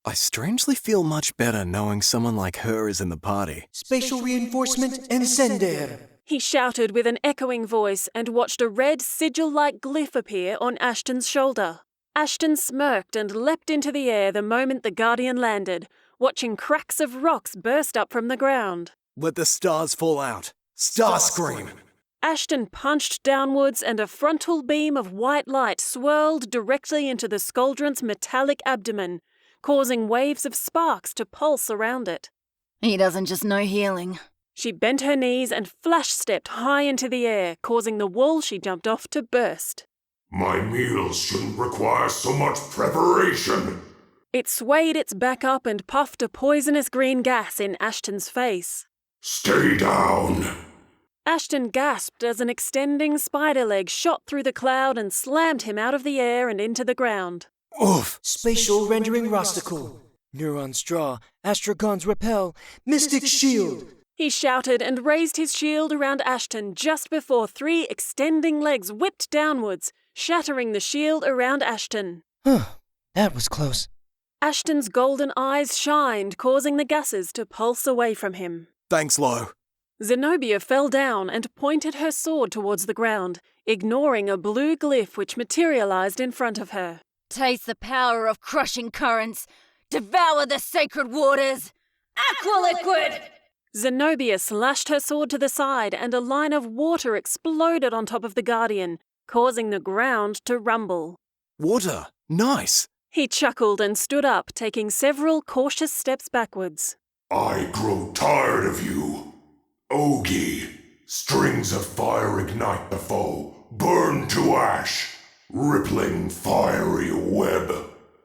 I strangely feel much better knowing someone like her is in the party. Spatial reinforcement encender. He shouted with an echoing voice and watched a red sigil-like glyph appear on Ashton's shoulder. Ashton smirked and leapt into the air the moment the Guardian landed, watching cracks of rocks burst up from the ground. Let the stars fall out. Star scream! Ashton punched downwards and a frontal beam of white light swirled directly into the Skuldrun's metallic abdomen, causing waves of sparks to pulse around it. He doesn't just know healing. She bent her knees and flash-stepped high into the air, causing the wall she jumped off to burst. My meals shouldn't require so much preparation. It swayed its back up and puffed a poisonous green gas in Ashton's face. Stay down. Ashton gasped as an extending spider leg shot through the cloud and slammed him out of the air and into the ground. Oof! Spatial rendering Rostical. Neuron straw. Astragon's repel. Mystic shield. He shouted and raised his shield around Ashton just before 3 extending legs whipped downwards, shattering the shield around Ashton. That was close. Ashton's golden eyes shined, causing the gases to pulse away from him. Thanks, Lo. Zenobia fell down and pointed her sword towards the ground, ignoring a blue glyph which materialized in front of her. Taste the power of crushing currents. Devour the sacred waters. Aqua liquid! Zenobia slashed her sword to the side and a line of water exploded on top of the Guardian, causing the ground to rumble. Water. Nice. He chuckled and stood up, taking several cautious steps backwards. I grow tired of you. Ogi, strings of fire ignite the foe, burn to ash, rippling fiery web.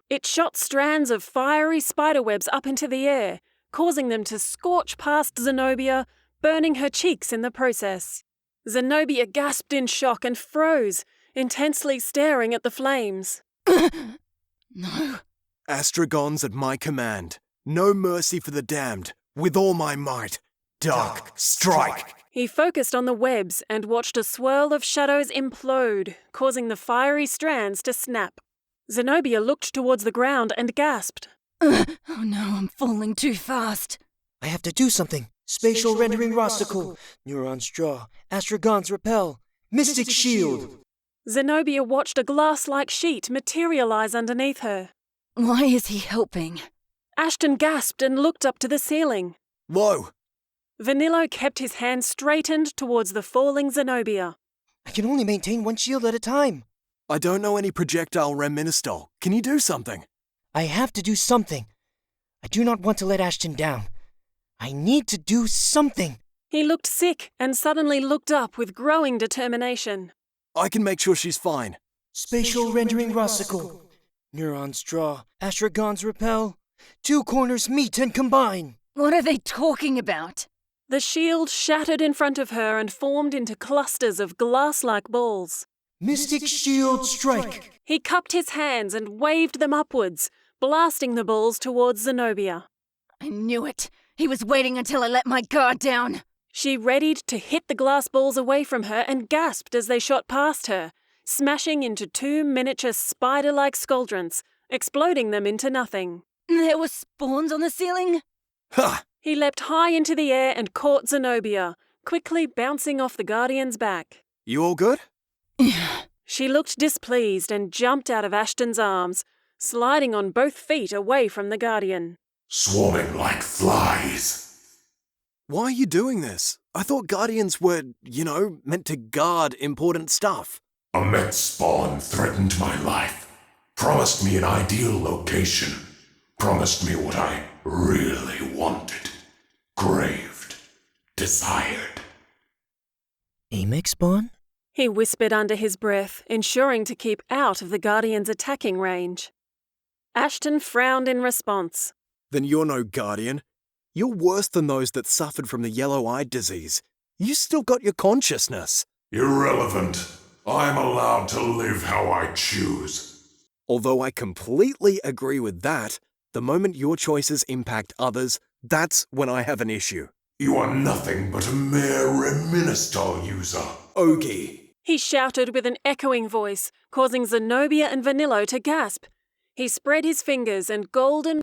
It shot strands of fiery spiderwebs up into the air, causing them to scorch past Zenobia, burning her cheeks in the process. Zenobia gasped in shock and froze, intensely staring at the flames. No. Astragons at my command. No mercy for the damned. With all my might. Dark strike! He focused on the webs and watched a swirl of shadows implode, causing the fiery strands to snap. Zenobia looked towards the ground and gasped. Oh no, I'm falling too fast. I have to do something. Spatial rendering Rostical. Neuron straw. Astragon's repel. Mystic shield. Zenobia watched a glass-like sheet materialize underneath her. Why is he helping? Ashton gasped and looked up to the ceiling. Lo! Vunillo kept his hand straightened towards the falling Zenobia. I can only maintain one shield at a time. I don't know any projectile reministal. Can you do something? I have to do something. I do not want to let Ashton down. I need to do something. He looked sick and suddenly looked up with growing determination. I can make sure she's fine. Spatial rendering Rostical. Neuron straw. Astragon's repel. 2 corners meet and combine. What are they talking about? The shield shattered in front of her and formed into clusters of glass-like balls. Mystic shield strike. He cupped his hands and waved them upwards, blasting the balls towards Zenobia. I knew it. He was waiting until I let my guard down. She readied to hit the glass balls away from her and gasped as they shot past her, smashing into 2 miniature spider-like Skuldrunts, exploding them into nothing. There were spawns on the ceiling? Ha! He leapt high into the air and caught Zenobia, quickly bouncing off the Guardian's back. You all good? She looked displeased and jumped out of Ashton's arms, sliding on both feet away from the Guardian. Swarming like flies. Why are you doing this? I thought Guardians were, meant to guard important stuff. A Met spawn threatened my life. Promised me an ideal location. Promised me what I really wanted. Craved. Desired. Aimee spawn? He whispered under his breath, ensuring to keep out of the Guardian's attacking range. Ashton frowned in response. Then you're no Guardian. You're worse than those that suffered from the yellow-eyed disease. You still got your consciousness. Irrelevant. I'm allowed to live how I choose. Although I completely agree with that, the moment your choices impact others, that's when I have an issue. You are nothing but a mere reministal user. Ogi. He shouted with an echoing voice, causing Zenobia and Vunillo to gasp. He spread his fingers and golden